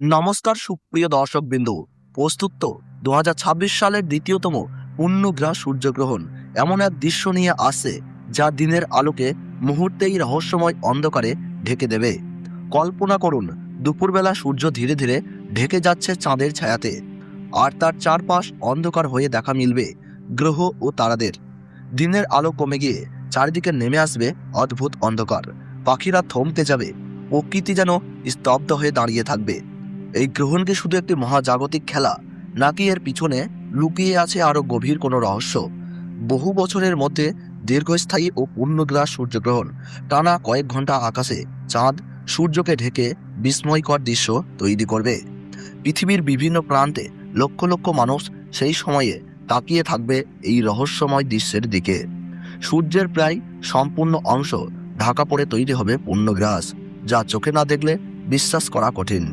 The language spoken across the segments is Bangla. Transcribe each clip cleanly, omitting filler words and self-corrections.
নমস্কার সুপ্রিয় দর্শকবৃন্দ। প্রস্তুত তো 2026 সালের দ্বিতীয়তম পূর্ণগ্রাস সূর্যগ্রহণ এমন এক দৃশ্য নিয়ে আসছে যা দিনের আলোকে মুহূর্তেই রহস্যময় অন্ধকারে ঢেকে দেবে। কল্পনা করুন, দুপুরবেলা সূর্য ধীরে ধীরে ঢেকে যাচ্ছে চাঁদের ছায়াতে, আর তার চারপাশ অন্ধকার হয়ে দেখা মিলবে গ্রহ ও তারাদের। দিনের আলো কমে গিয়ে চারিদিকে নেমে আসবে অদ্ভুত অন্ধকার। পাখিরা থমকে যাবে, প্রকৃতি যেন স্তব্ধ হয়ে দাঁড়িয়ে থাকবে। এই গ্রহণ কি শুধু একটি মহাজাগতিক খেলা, নাকি এর পিছনে লুকিয়ে আছে আরো গভীর কোনো রহস্য? বহু বছরের মধ্যে দীর্ঘস্থায়ী ও পূর্ণগ্রাস সূর্যগ্রহণ টানা কয়েক ঘন্টা আকাশে চাঁদ সূর্যকে ঢেকে বিস্ময়কর দৃশ্য তৈরি করবে। পৃথিবীর বিভিন্ন প্রান্তে লক্ষ লক্ষ মানুষ সেই সময়ে তাকিয়ে থাকবে এই রহস্যময় দৃশ্যের দিকে। সূর্যের প্রায় সম্পূর্ণ অংশ ঢাকা পড়ে তৈরি হবে পূর্ণগ্রাস, যা চোখে না দেখলে বিশ্বাস করা কঠিন।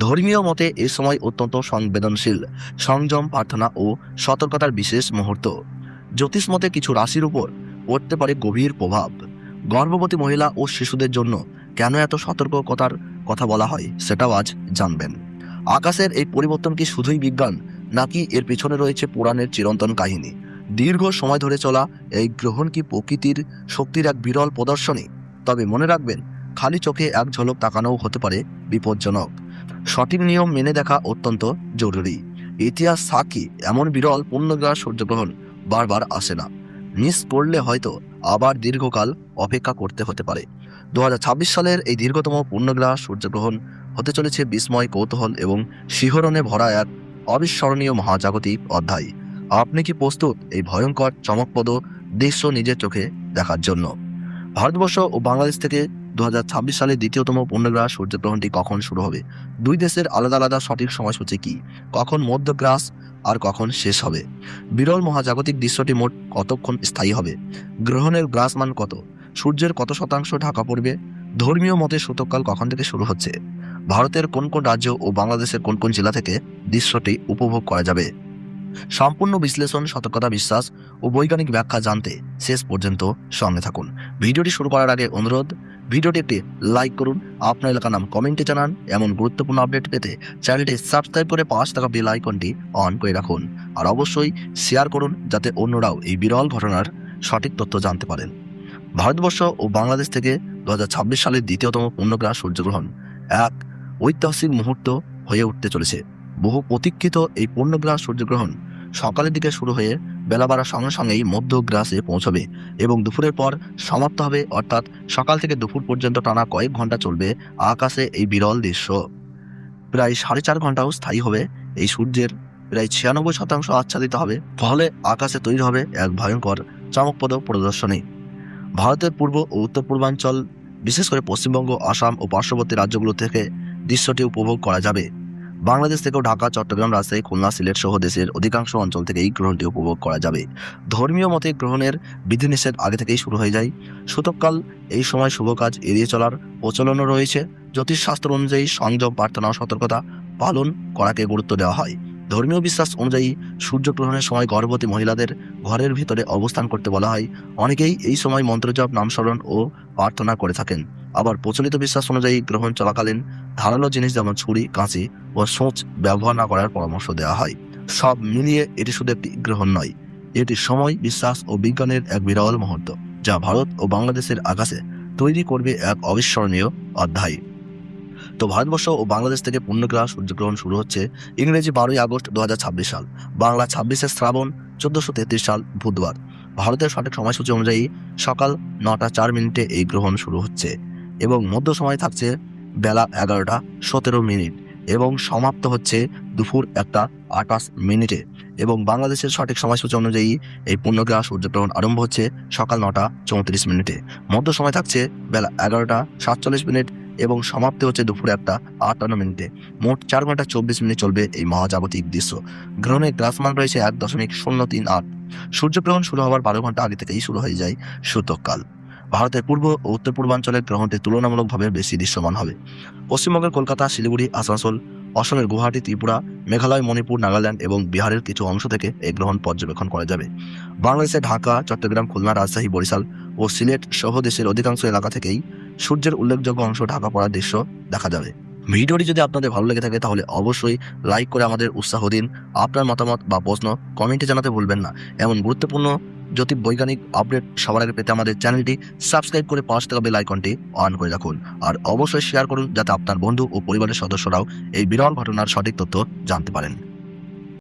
ধর্মীয় মতে এ সময় অত্যন্ত সংবেদনশীল, সংযম, প্রার্থনা ও সতর্কতার বিশেষ মুহূর্ত। জ্যোতিষ মতে কিছু রাশির উপর পড়তে পারে গভীর প্রভাব। গর্ভবতী মহিলা ও শিশুদের জন্য কেন এত সতর্কতার কথা বলা হয় সেটাও আজ জানবেন। আকাশের এই পরিবর্তন কি শুধুই বিজ্ঞান, নাকি এর পিছনে রয়েছে পুরাণের চিরন্তন কাহিনী? দীর্ঘ সময় ধরে চলা এই গ্রহণ কি প্রকৃতির শক্তির এক বিরল প্রদর্শনী? তবে মনে রাখবেন, খালি চোখে এক ঝলক তাকানোও হতে পারে বিপজ্জনক। সঠিক নিয়ম মেনে দেখা অত্যন্ত জরুরি। ইতিহাস সাক্ষী, এমন বিরল পূর্ণগ্রাস সূর্যগ্রহণ বারবার আসে না। মিস করলে হয়তো আবার দীর্ঘকাল অপেক্ষা করতে হতে পারে। 2026 সালের এই দীর্ঘতম পূর্ণগ্রাস সূর্যগ্রহণ হতে চলেছে বিস্ময়, কৌতূহল এবং শিহরণে ভরা এক অবিস্মরণীয় মহাজাগতিক অধ্যায়। আপনি কি প্রস্তুত এই ভয়ঙ্কর চমকপ্রদ দৃশ্য নিজের চোখে দেখার জন্য? ভারতবর্ষ ও বাংলাদেশ থেকে 2026 সালে দ্বিতীয়তম পূর্ণগ্রাস সূর্যগ্রহণটি কখন শুরু হবে? দুই দেশের আলাদা আলাদা সঠিক সময়সূচি কি? কখন মধ্যগ্রাস আর কখন শেষ হবে? বিরল মহাজাগতিক দৃশ্যটি মোট কতক্ষণ স্থায়ী হবে? গ্রহণের গ্রাসমান কত? সূর্যের কত শতাংশ ঢাকা পড়বে? ধর্মীয় মতে সূতককাল কখন থেকে শুরু হচ্ছে? ভারতের কোন কোন রাজ্য ও বাংলাদেশের কোন কোন জেলা থেকে দৃশ্যটি উপভোগ করা যাবে? সম্পূর্ণ বিশ্লেষণ, সতর্কতা, বিশ্বাস ও বৈজ্ঞানিক ব্যাখ্যা জানতে শেষ পর্যন্ত সঙ্গে থাকুন। ভিডিওটি শুরু করার আগে অনুরোধ, ভিডিওটি একটি লাইক করুন, আপনার এলাকার নাম কমেন্টে জানান। এমন গুরুত্বপূর্ণ আপডেট পেতে চ্যানেলটি সাবস্ক্রাইব করে পাঁচ টাকা বেল আইকনটি অন করে রাখুন। আর অবশ্যই শেয়ার করুন, যাতে অন্যরাও এই বিরল ঘটনার সঠিক তথ্য জানতে পারেন। ভারতবর্ষ ও বাংলাদেশ থেকে 2026 সালের দ্বিতীয়তম পূর্ণগ্রাস সূর্যগ্রহণ এক ঐতিহাসিক মুহূর্ত হয়ে উঠতে চলেছে। বহু প্রতীক্ষিত এই পূর্ণগ্রাস সূর্যগ্রহণ সকালের দিকে শুরু হয়ে বেলা বাড়ার সঙ্গে সঙ্গেই মধ্যগ্রাসে পৌঁছবে এবং দুপুরের পর সমাপ্ত হবে। অর্থাৎ সকাল থেকে দুপুর পর্যন্ত টানা কয়েক ঘন্টা চলবে আকাশে এই বিরল দৃশ্য। প্রায় 4.5 ঘন্টাও স্থায়ী হবে। এই সূর্যের প্রায় 96% আচ্ছাদিত হবে, ফলে আকাশে তৈরি হবে এক ভয়ঙ্কর চমকপ্রদ প্রদর্শনী। ভারতের পূর্ব ও উত্তর পূর্বাঞ্চল, বিশেষ করে পশ্চিমবঙ্গ, আসাম ও পার্শ্ববর্তী রাজ্যগুলো থেকে দৃশ্যটি উপভোগ করা যাবে। বাংলাদেশ থেকেও ঢাকা, চট্টগ্রাম, রাজশাহী, খুলনা, সিলেট সহ দেশের অধিকাংশ অঞ্চল থেকে এই গ্রহণটি উপভোগ করা যাবে। ধর্মীয় মতে গ্রহণের বিধিনিষেধ আগে থেকেই শুরু হয়ে যায়। সূতককাল এই সময় শুভ কাজ এড়িয়ে চলার প্রচলনও রয়েছে। জ্যোতিষশাস্ত্র অনুযায়ী সংযম, প্রার্থনা ও সতর্কতা পালন করাকে গুরুত্ব দেওয়া হয়। ধর্মীয় বিশ্বাস অনুযায়ী সূর্যগ্রহণের সময় গর্ভবতী মহিলাদের ঘরের ভিতরে অবস্থান করতে বলা হয়। অনেকেই এই সময় মন্ত্রজপ, নামস্মরণ ও প্রার্থনা করে থাকেন। আবার প্রচলিত বিশ্বাস অনুযায়ী গ্রহণ চলাকালীন ধারালো জিনিস যেমন ছুরি, কাঁচি ও সূঁচ ব্যবহার না করার পরামর্শ দেওয়া হয়। সব মিলিয়ে এটি শুধু একটি গ্রহণ নয়, এটি সময়, বিশ্বাস ও বিজ্ঞানের এক বিরল মুহূর্ত, যা ভারত ও বাংলাদেশের আকাশে তৈরি করবে এক অবিস্মরণীয় অধ্যায়। তো ভারতবর্ষ ও বাংলাদেশ থেকে পূর্ণগ্রাস সূর্যগ্রহণ শুরু হচ্ছে ইংরেজি 12ই আগস্ট 2026 সাল, বাংলা 26শে শ্রাবণ 1433 সাল বুধবার। ভারতের সঠিক সময়সূচি অনুযায়ী সকাল 9টা 4 মিনিটে এই গ্রহণ শুরু হচ্ছে এবং মধ্য সময় থাকছে বেলা 11টা 17 মিনিট এবং সমাপ্ত হচ্ছে দুপুর 1টা 28 মিনিটে। এবং বাংলাদেশের সঠিক সময়সূচি অনুযায়ী এই পূর্ণগ্রাস সূর্যগ্রহণ আরম্ভ হচ্ছে সকাল 9টা 34 মিনিটে, মধ্য সময় থাকছে বেলা 11টা 47 মিনিট এবং সমাপ্তি হচ্ছে দুপুর 1টা 58 মিনিটে। মোট 4 ঘন্টা 24 মিনিট চলবে এই মহাজাগতিক দৃশ্য। গ্রহণের গ্রাসমান রয়েছে 1.038। সূর্যগ্রহণ শুরু হওয়ার 12 ঘন্টা আগে থেকেই শুরু হয়ে যায় সূতককাল। ভারতের পূর্ব ও উত্তর পূর্বাঞ্চলের গ্রহণটি তুলনামূলকভাবে বেশি দৃশ্যমান হবে। পশ্চিমবঙ্গের কলকাতা, শিলিগুড়ি, আসানসোল, অসমের গুয়াহাটি, ত্রিপুরা, মেঘালয়, মণিপুর, নাগাল্যান্ড এবং বিহারের কিছু অংশ থেকে এই গ্রহণ পর্যবেক্ষণ করা যাবে। বাংলাদেশের ঢাকা, চট্টগ্রাম, খুলনা, রাজশাহী, বরিশাল ও সিলেট সহ দেশের অধিকাংশ এলাকা থেকেই সূর্যের উল্লেখযোগ্য অংশ ঢাকা পড়ার দৃশ্য দেখা যাবে। ভিডিওটি যদি আপনাদের ভালো লেগে থাকে তাহলে অবশ্যই লাইক করে আমাদের উৎসাহ দিন। আপনার মতামত বা প্রশ্ন কমেন্টে জানাতে ভুলবেন না। এমন গুরুত্বপূর্ণ জ্যোতির্বৈজ্ঞানিক আপডেট সবার আগে পেতে আমাদের চ্যানেলটি সাবস্ক্রাইব করে পাশে থাকা বেল আইকনটি অন করে রাখুন। আর অবশ্যই শেয়ার করুন যাতে আপনার বন্ধু ও পরিবারের সদস্যরাও এই বিরল ঘটনার সঠিক তথ্য জানতে পারেন।